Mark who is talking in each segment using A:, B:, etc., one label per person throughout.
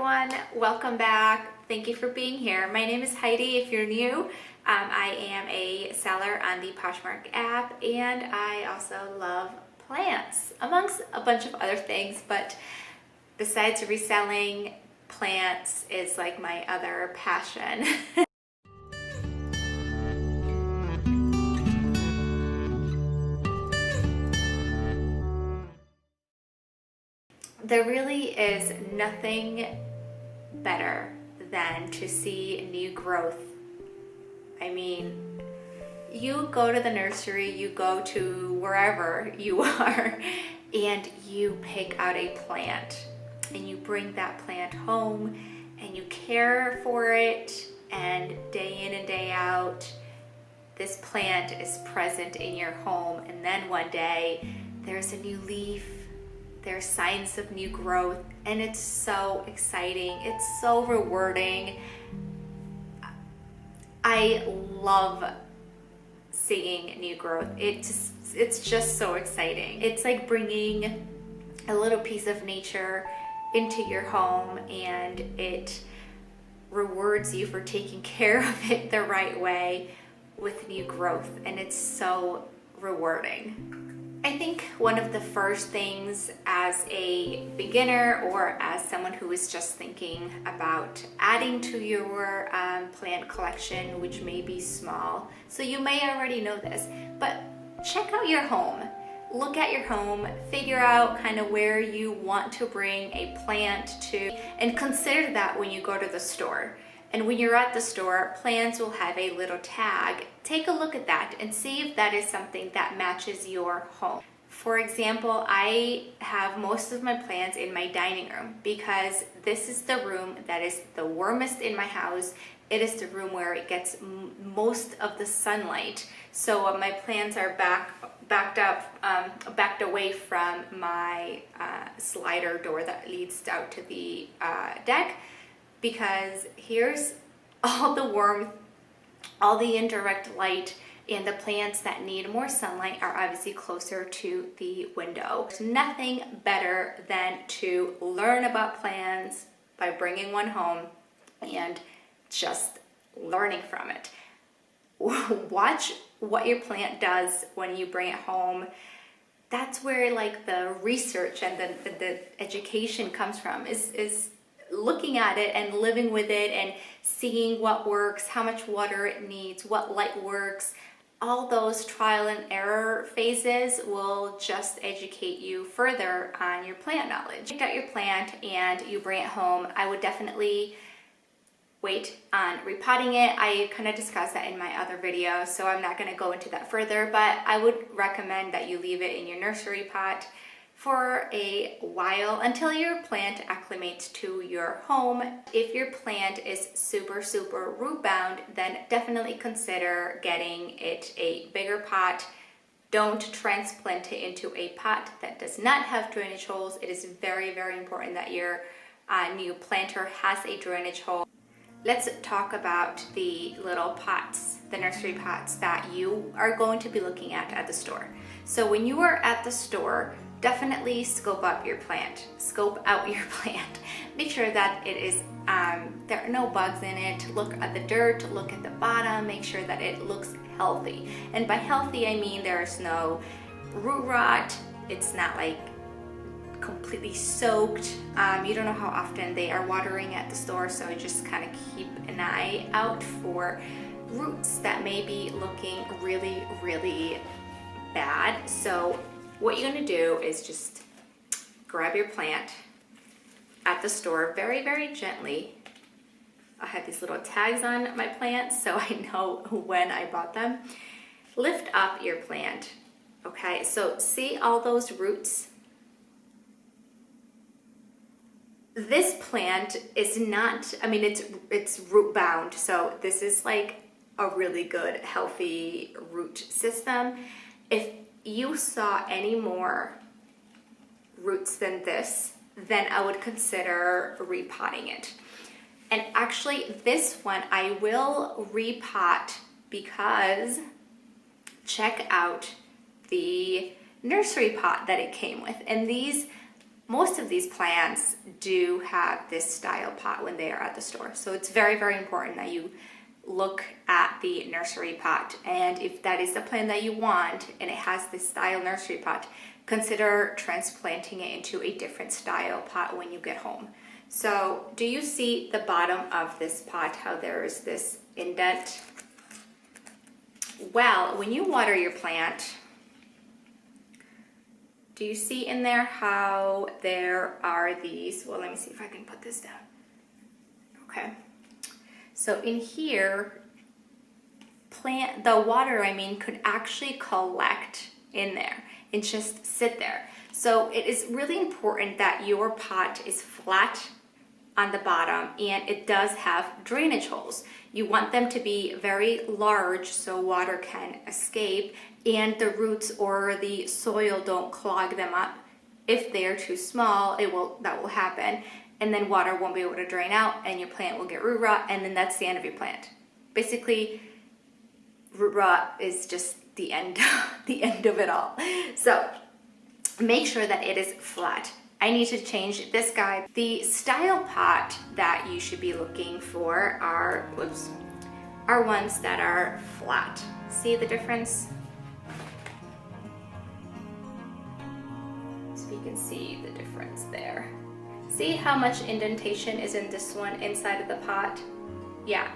A: everyone, welcome back. Thank you for being here. My name is Heidi. If you're new, I am a seller on the Poshmark app, and I also love plants amongst a bunch of other things, but besides reselling, plants is like my other passion. There really is nothing better than to see new growth. I mean, you go to the nursery, you go to wherever you are, and you pick out a plant, and you bring that plant home, and you care for it, and day in and day out, this plant is present in your home, and then one day, there's a new leaf, there's signs of new growth, and it's so exciting. It's so rewarding. I love seeing new growth. It's just so exciting. It's like bringing a little piece of nature into your home, and it rewards you for taking care of it the right way with new growth, and it's so rewarding. I think one of the first things as a beginner or as someone who is just thinking about adding to your plant collection, which may be small, so you may already know this, but check out your home. Look at your home, figure out kind of where you want to bring a plant to, and consider that when you go to the store. And when you're at the store, plants will have a little tag. Take a look at that and see if that is something that matches your home. For example, I have most of my plants in my dining room because this is the room that is the warmest in my house. It is the room where it gets most of the sunlight. So my plants are backed away from my slider door that leads out to the deck, because here's all the warmth, all the indirect light, and the plants that need more sunlight are obviously closer to the window. There's nothing better than to learn about plants by bringing one home and just learning from it. Watch what your plant does when you bring it home. That's where like the research and the education comes from, is looking at it and living with it and seeing what works, how much water it needs, what light works. All those trial and error phases will just educate you further on your plant knowledge. You pick out your plant and you bring it home. I would definitely wait on repotting it. I kind of discussed that in my other video, so I'm not going to go into that further, but I would recommend that you leave it in your nursery pot for a while until your plant acclimates to your home. If your plant is super root bound, then definitely consider getting it a bigger pot. Don't transplant it into a pot that does not have drainage holes. It is very important that your new planter has a drainage hole. Let's talk about the little pots, the nursery pots that you are going to be looking at the store. So when you are at the store, definitely scope out your plant. Make sure that it is there are no bugs in it. Look at the dirt, look at the bottom, make sure that it looks healthy. And by healthy, I mean there's no root rot. It's not like completely soaked. You don't know how often they are watering at the store, so just kind of keep an eye out for roots that may be looking really bad. So what you're going to do is just grab your plant at the store very gently. I have these little tags on my plants so I know when I bought them. Lift up your plant. Okay, so see all those roots? This plant is not, I mean, it's root bound, so this is like a really good healthy root system. If you saw any more roots than this, then I would consider repotting it. And actually this one I will repot because check out the nursery pot that it came with. And these most of these plants do have this style pot when they are at the store. So it's very, very important that you look at the nursery pot, and if that is the plant that you want and it has this style nursery pot, consider transplanting it into a different style pot when you get home. So do you see the bottom of this pot, how there is this indent? Well, when you water your plant, do you see in there how there are these, well, let me see if I can put this down. Okay. So in here, the water, could actually collect in there and just sit there. So it is really important that your pot is flat on the bottom and it does have drainage holes. You want them to be very large so water can escape and the roots or the soil don't clog them up. If they are too small, that will happen, and then water won't be able to drain out and your plant will get root rot, and then that's the end of your plant. Basically, root rot is just the end, the end of it all. So make sure that it is flat. I need to change this guy. The style pot that you should be looking for are ones that are flat. See the difference? So you can see the difference there. See how much indentation is in this one inside of the pot? Yeah,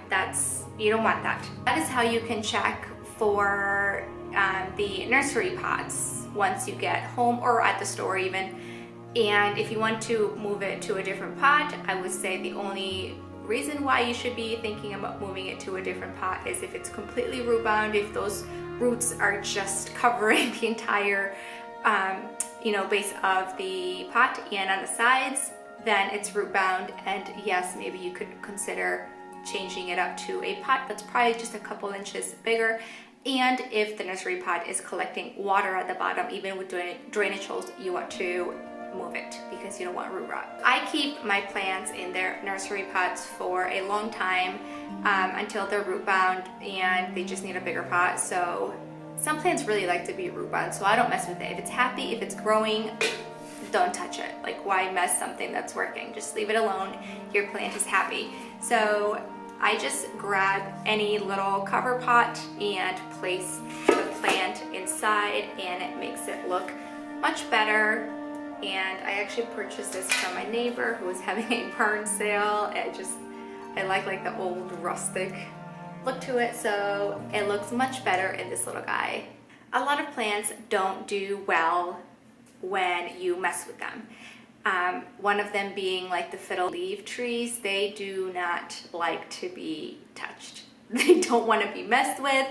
A: you don't want that. That is how you can check for the nursery pots once you get home or at the store even. And if you want to move it to a different pot, I would say the only reason why you should be thinking about moving it to a different pot is if it's completely root bound, if those roots are just covering the entire base of the pot and on the sides, then it's root bound, and yes, maybe you could consider changing it up to a pot that's probably just a couple inches bigger. And if the nursery pot is collecting water at the bottom, even with drainage holes, you want to move it because you don't want root rot. I keep my plants in their nursery pots for a long time until they're root bound and they just need a bigger pot. So some plants really like to be root bound, so I don't mess with it. If it's happy, if it's growing, don't touch it. Like, why mess something that's working? Just leave it alone. Your plant is happy. So I just grab any little cover pot and place the plant inside, and it makes it look much better. And I actually purchased this from my neighbor who was having a barn sale. I like the old rustic look to it, so it looks much better in this little guy. A lot of plants don't do well when you mess with them. One of them being like the fiddle leaf trees. They do not like to be touched. They don't want to be messed with.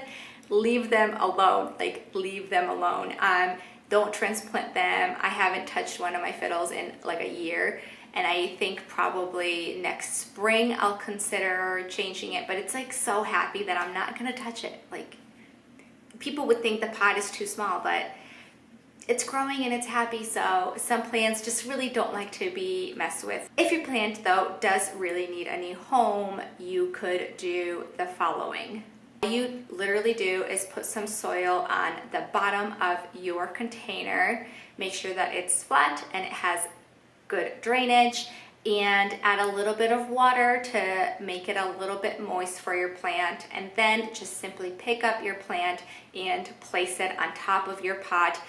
A: Leave them alone. Leave them alone. Don't transplant them. I haven't touched one of my fiddles in like a year, and I think probably next spring I'll consider changing it, but it's like so happy that I'm not gonna touch it. Like, people would think the pot is too small, but it's growing and it's happy, so some plants just really don't like to be messed with. If your plant though does really need a new home, you could do the following. All you literally do is put some soil on the bottom of your container. Make sure that it's flat and it has good drainage, and add a little bit of water to make it a little bit moist for your plant, and then just simply pick up your plant and place it on top of your pot.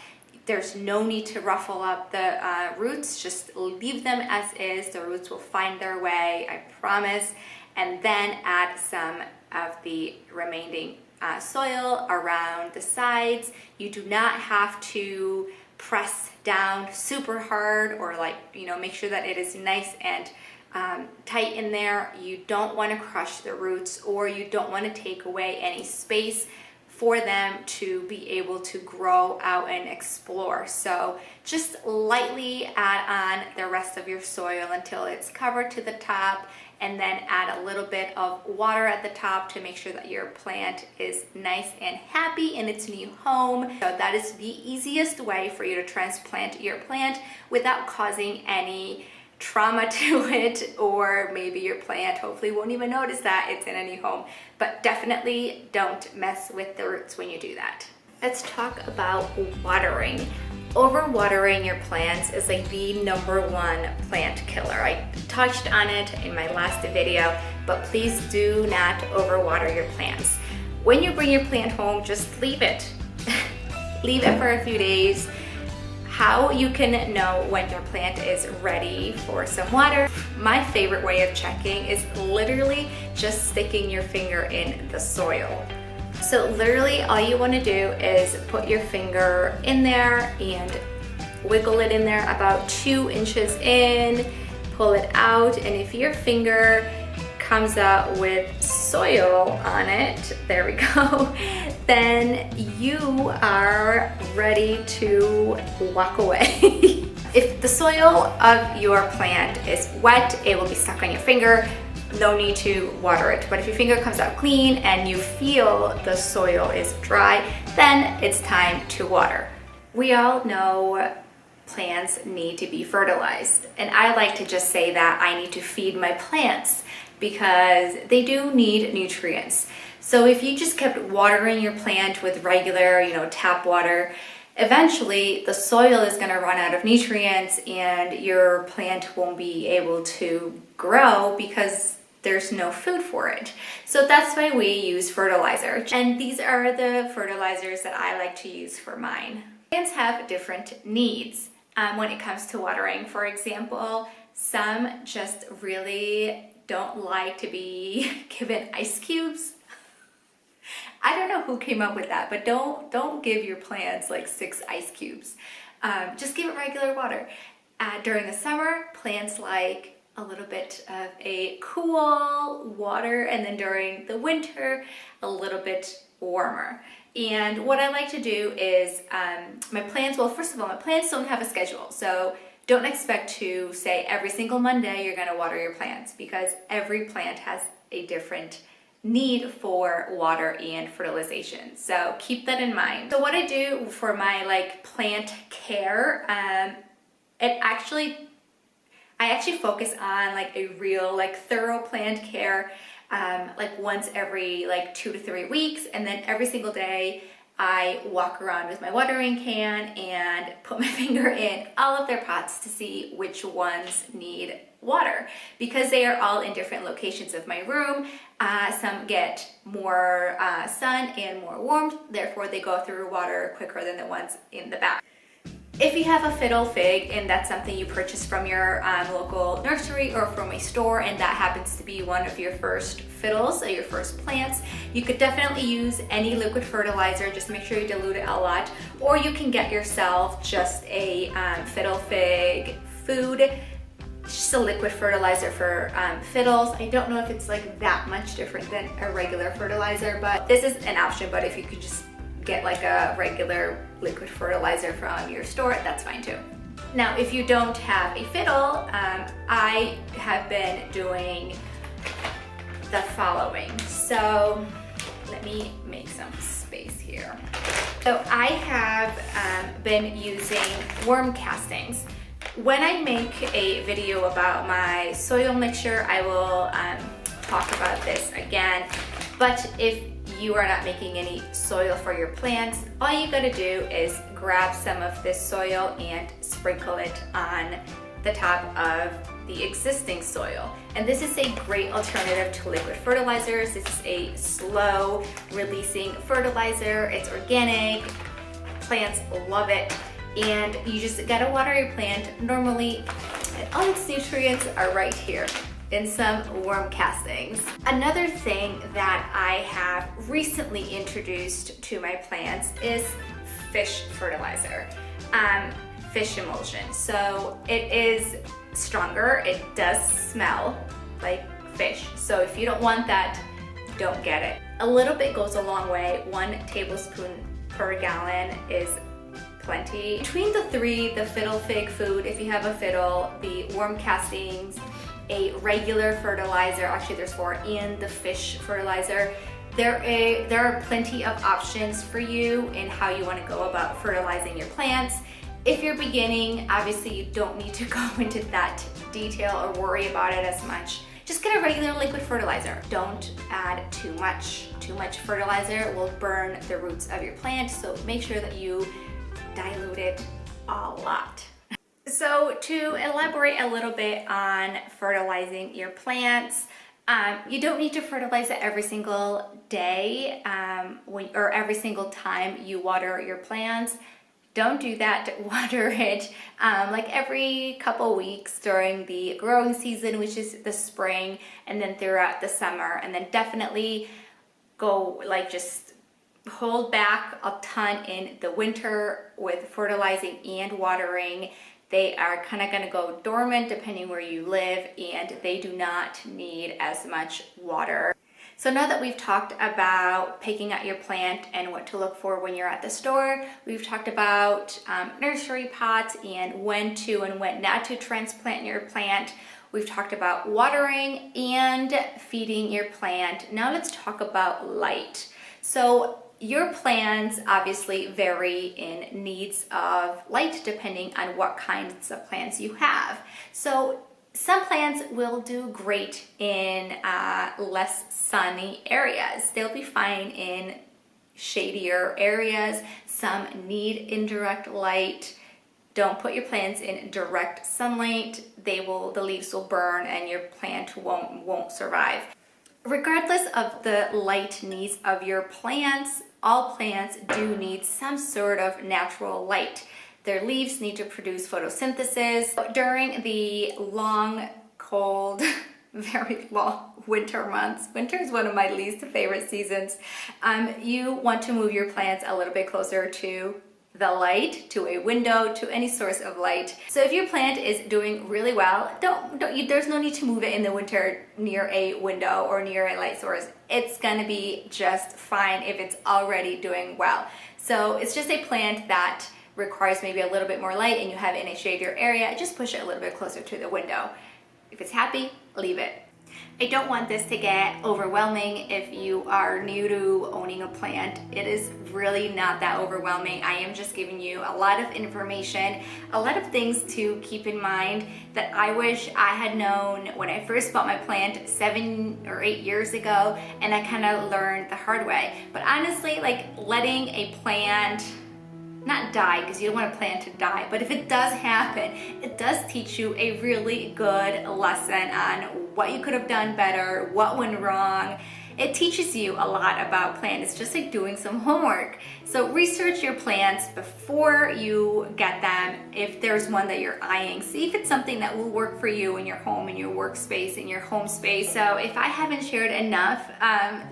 A: There's no need to ruffle up the roots, just leave them as is. The roots will find their way, I promise. And then add some of the remaining soil around the sides. You do not have to press down super hard, or make sure that it is nice and tight in there. You don't want to crush the roots, or you don't want to take away any space for them to be able to grow out and explore. So just lightly add on the rest of your soil until it's covered to the top, and then add a little bit of water at the top to make sure that your plant is nice and happy in its new home. So that is the easiest way for you to transplant your plant without causing any trauma to it, or maybe your plant hopefully won't even notice that it's in a new home. But definitely don't mess with the roots when you do that. Let's talk about watering. Overwatering your plants is like the #1 plant killer. I touched on it in my last video, but please do not overwater your plants. When you bring your plant home, just leave it. Leave it for a few days. How you can know when your plant is ready for some water, my favorite way of checking is literally just sticking your finger in the soil. So literally all you want to do is put your finger in there and wiggle it in there about 2 inches in, pull it out, and if your finger comes out with soil on it, there we go, then you are ready to walk away. If the soil of your plant is wet, it will be stuck on your finger. No need to water it. But if your finger comes out clean and you feel the soil is dry, then it's time to water. We all know plants need to be fertilized. And I like to just say that I need to feed my plants because they do need nutrients. So if you just kept watering your plant with regular, tap water, eventually the soil is going to run out of nutrients and your plant won't be able to grow because there's no food for it. So that's why we use fertilizer. And these are the fertilizers that I like to use for mine. Plants have different needs when it comes to watering. For example, some just really don't like to be given ice cubes. I don't know who came up with that, but don't give your plants like 6 ice cubes. Just give it regular water. During the summer, plants like a little bit of a cool water, and then during the winter, a little bit warmer. And what I like to do is my plants, well, first of all, my plants don't have a schedule. So don't expect to say every single Monday you're gonna water your plants, because every plant has a different need for water and fertilization. So keep that in mind. So what I do for my plant care, I actually focus on a real thorough plant care, once every 2 to 3 weeks, and then every single day I walk around with my watering can and put my finger in all of their pots to see which ones need water, because they are all in different locations of my room. Some get more sun and more warmth, therefore they go through water quicker than the ones in the back. If you have a fiddle fig and that's something you purchase from your local nursery or from a store, and that happens to be one of your first fiddles or your first plants, you could definitely use any liquid fertilizer. Just make sure you dilute it a lot, or you can get yourself just a fiddle fig food, just a liquid fertilizer for fiddles. I don't know if it's that much different than a regular fertilizer, but this is an option. But if you could just get a regular liquid fertilizer from your store, that's fine too. Now, if you don't have a fiddle, I have been doing the following. So let me make some space here. So I have been using worm castings. When I make a video about my soil mixture, I will talk about this again. But if you are not making any soil for your plants, all you gotta do is grab some of this soil and sprinkle it on the top of the existing soil. And this is a great alternative to liquid fertilizers. This is a slow releasing fertilizer. It's organic, plants love it, and you just gotta water your plant normally, and all its nutrients are right here in some worm castings. Another thing that I have recently introduced to my plants is fish fertilizer, fish emulsion. So it is stronger, it does smell like fish. So if you don't want that, don't get it. A little bit goes a long way. 1 tablespoon per gallon is plenty. Between the 3, the fiddle fig food, if you have a fiddle, the worm castings, a regular fertilizer, actually there's 4, and the fish fertilizer, there are plenty of options for you in how you want to go about fertilizing your plants. If you're beginning, obviously you don't need to go into that detail or worry about it as much. Just get a regular liquid fertilizer. Don't add too much. Too much fertilizer will burn the roots of your plant, so make sure that you dilute it a lot. So to elaborate a little bit on fertilizing your plants, you don't need to fertilize it every single day or every single time you water your plants. Don't do that. Water it like every couple weeks during the growing season, which is the spring, and then throughout the summer. And then definitely go like just hold back a ton in the winter with fertilizing and watering. They are kind of going to go dormant depending where you live, and they do not need as much water. So now that we've talked about picking out your plant and what to look for when you're at the store, we've talked about nursery pots and when to and when not to transplant your plant. We've talked about watering and feeding your plant. Now let's talk about light. So your plants obviously vary in needs of light depending on what kinds of plants you have. So some plants will do great in less sunny areas. They'll be fine in shadier areas. Some need indirect light. Don't put your plants in direct sunlight. The leaves will burn and your plant won't survive. Regardless of the light needs of your plants, all plants do need some sort of natural light. Their leaves need to produce photosynthesis. During the long, cold, very long winter months, winter is one of my least favorite seasons, you want to move your plants a little bit closer to the light, to a window, to any source of light. So if your plant is doing really well, there's no need to move it in the winter near a window or near a light source. It's gonna be just fine if it's already doing well. So it's just a plant that requires maybe a little bit more light and you have it in a shadier area, just push it a little bit closer to the window. If it's happy, leave it. I don't want this to get overwhelming if you are new to owning a plant. It is really not that overwhelming. I am just giving you a lot of information, a lot of things to keep in mind that I wish I had known when I first bought my plant 7 or 8 years ago, and I kind of learned the hard way. But honestly, like letting a plant not die, because you don't want a plant to die, but if it does happen, it does teach you a really good lesson on what you could have done better, what went wrong. It teaches you a lot about plants. It's just like doing some homework. So research your plants before you get them. If there's one that you're eyeing, see if it's something that will work for you in your home, in your workspace, in your home space. So if I haven't shared enough,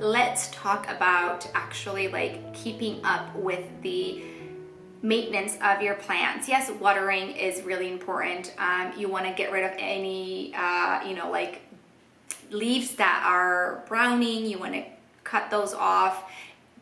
A: let's talk about actually like keeping up with the maintenance of your plants. Yes, watering is really important. You want to get rid of any, like leaves that are browning. You want to cut those off.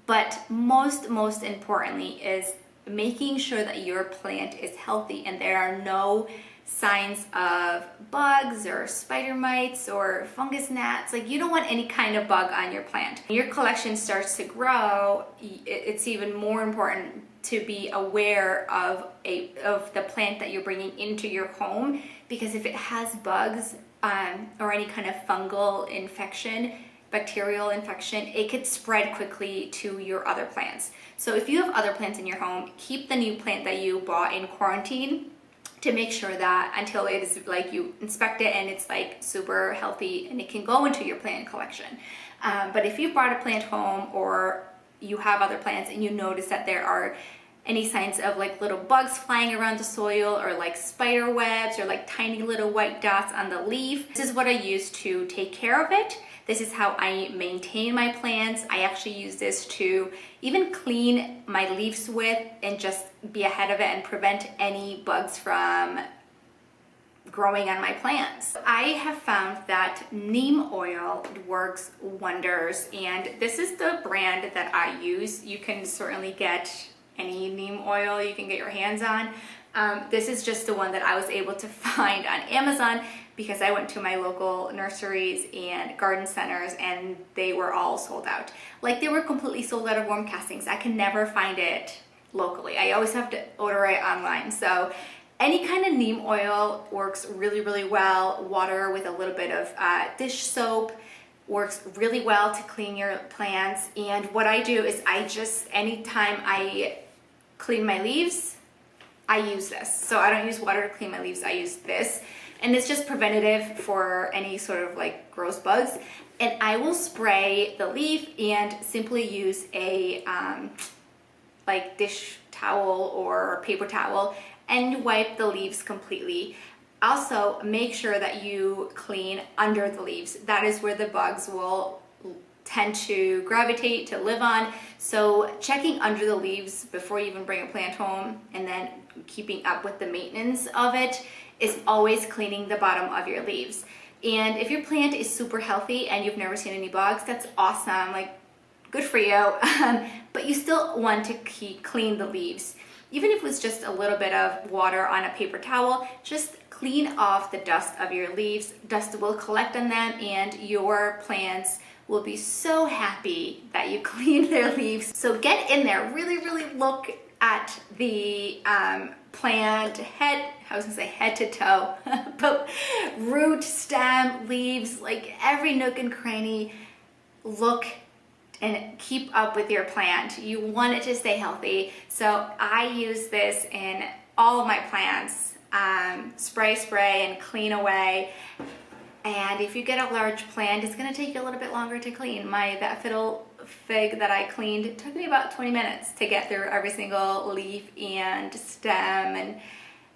A: But most importantly is making sure that your plant is healthy and there are no signs of bugs or spider mites or fungus gnats. Like you don't want any kind of bug on your plant. When your collection starts to grow, it's even more important to be aware of the plant that you're bringing into your home, because if it has bugs or any kind of fungal infection, bacterial infection, it could spread quickly to your other plants. So if you have other plants in your home, keep the new plant that you bought in quarantine to make sure that until it is like you inspect it and it's like super healthy and it can go into your plant collection. But if you brought a plant home or you have other plants and you notice that there are any signs of like little bugs flying around the soil or like spider webs or like tiny little white dots on the leaf, this is what I use to take care of it. This is how I maintain my plants. I actually use this to even clean my leaves with and just be ahead of it and prevent any bugs from growing on my plants. I have found that Neem Oil works wonders, and this is the brand that I use. You can certainly get any neem oil you can get your hands on. This is just the one that I was able to find on Amazon because I went to my local nurseries and garden centers and they were all sold out. Like they were completely sold out of warm castings. I can never find it locally. I always have to order it online. So any kind of neem oil works really well. Water with a little bit of dish soap works really well to clean your plants. And what I do is anytime I clean my leaves, I use this. So I don't use water to clean my leaves, I use this. And it's just preventative for any sort of like gross bugs. And I will spray the leaf and simply use a like dish towel or paper towel and wipe the leaves completely. Also, make sure that you clean under the leaves. That is where the bugs will tend to gravitate to live on. So checking under the leaves before you even bring a plant home and then keeping up with the maintenance of it is always cleaning the bottom of your leaves. And if your plant is super healthy and you've never seen any bugs, that's awesome, like good for you. But you still want to clean the leaves. Even if it was just a little bit of water on a paper towel, just clean off the dust of your leaves. Dust will collect on them and your plants will be so happy that you cleaned their leaves. So get in there, really, really look at the plant head, I was gonna say head to toe, but root, stem, leaves, like every nook and cranny, look and keep up with your plant. You want it to stay healthy. So I use this in all of my plants, spray and clean away. And if you get a large plant, it's gonna take you a little bit longer to clean. That fiddle fig that I cleaned, it took me about 20 minutes to get through every single leaf and stem and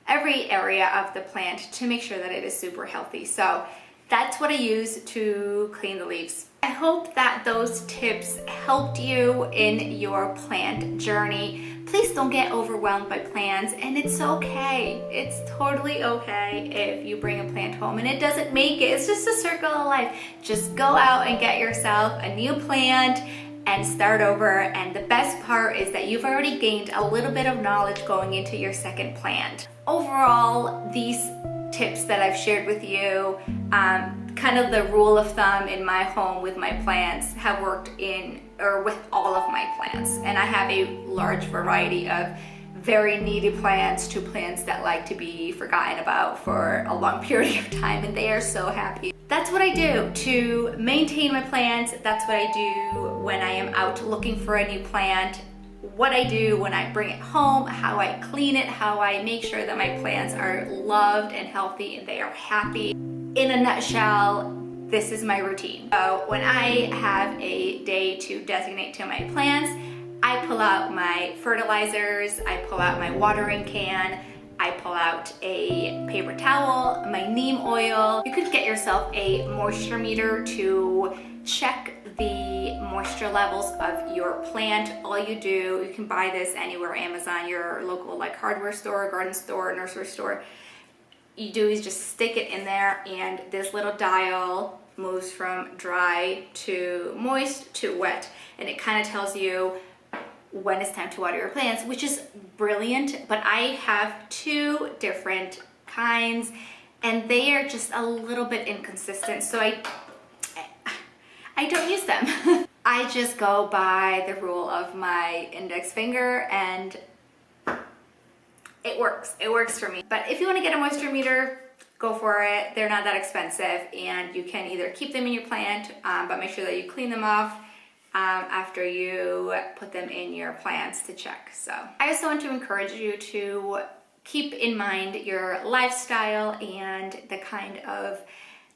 A: every area of the plant to make sure that it is super healthy. So that's what I use to clean the leaves. I hope that those tips helped you in your plant journey. Please don't get overwhelmed by plants, and it's okay. It's totally okay if you bring a plant home and it doesn't make it. It's just a circle of life. Just go out and get yourself a new plant and start over. And the best part is that you've already gained a little bit of knowledge going into your second plant. Overall, these tips that I've shared with you, kind of the rule of thumb in my home with my plants, have worked with all of my plants. And I have a large variety of very needy plants to plants that like to be forgotten about for a long period of time, and they are so happy. That's what I do to maintain my plants. That's what I do when I am out looking for a new plant. What I do when I bring it home, how I clean it, how I make sure that my plants are loved and healthy and they are happy. In a nutshell, this is my routine. So when I have a day to designate to my plants, I pull out my fertilizers, I pull out my watering can, I pull out a paper towel, my neem oil. You could get yourself a moisture meter to check the moisture levels of your plant. All you do, you can buy this anywhere, Amazon, your local like hardware store, garden store, nursery store. You do is just stick it in there and this little dial moves from dry to moist to wet, and it kind of tells you when it's time to water your plants, which is brilliant. But I have two different kinds and they are just a little bit inconsistent, so I don't use them. I just go by the rule of my index finger and it works for me. But if you want to get a moisture meter, go for it. They're not that expensive, and you can either keep them in your plant, but make sure that you clean them off after you put them in your plants to check. So I also want to encourage you to keep in mind your lifestyle and the kind of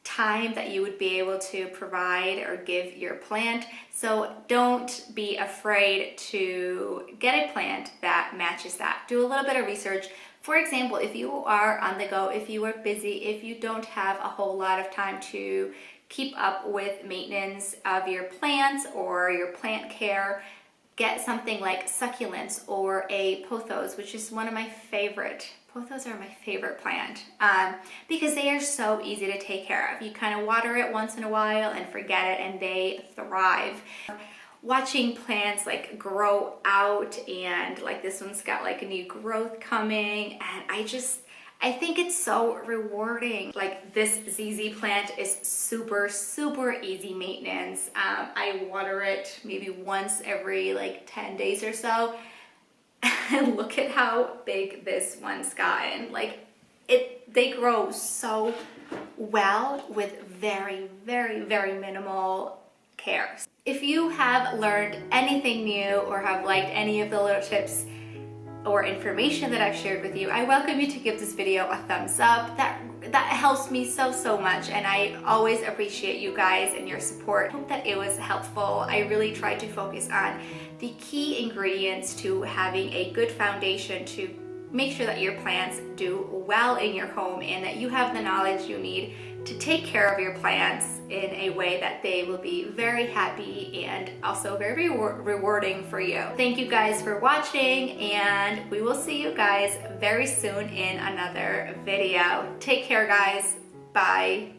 A: time that you would be able to provide or give your plant. So don't be afraid to get a plant that matches that. Do a little bit of research. For example, if you are on the go, if you are busy, if you don't have a whole lot of time to keep up with maintenance of your plants or your plant care, get something like succulents or a pothos, which is one of my favorite. Pothos are my favorite plant because they are so easy to take care of. You kind of water it once in a while and forget it, and they thrive. Watching plants like grow out, and like this one's got like a new growth coming, and I think it's so rewarding. Like this ZZ plant is super easy maintenance. I water it maybe once every like 10 days or so. And look at how big this one's gotten. Like they grow so well with very minimal care. If you have learned anything new or have liked any of the little tips or information that I've shared with you, I welcome you to give this video a thumbs up. That helps me so much, and I always appreciate you guys and your support. Hope that it was helpful. I really tried to focus on the key ingredients to having a good foundation to make sure that your plants do well in your home and that you have the knowledge you need to take care of your plants in a way that they will be very happy and also very rewarding for you. Thank you guys for watching, and we will see you guys very soon in another video. Take care, guys. Bye.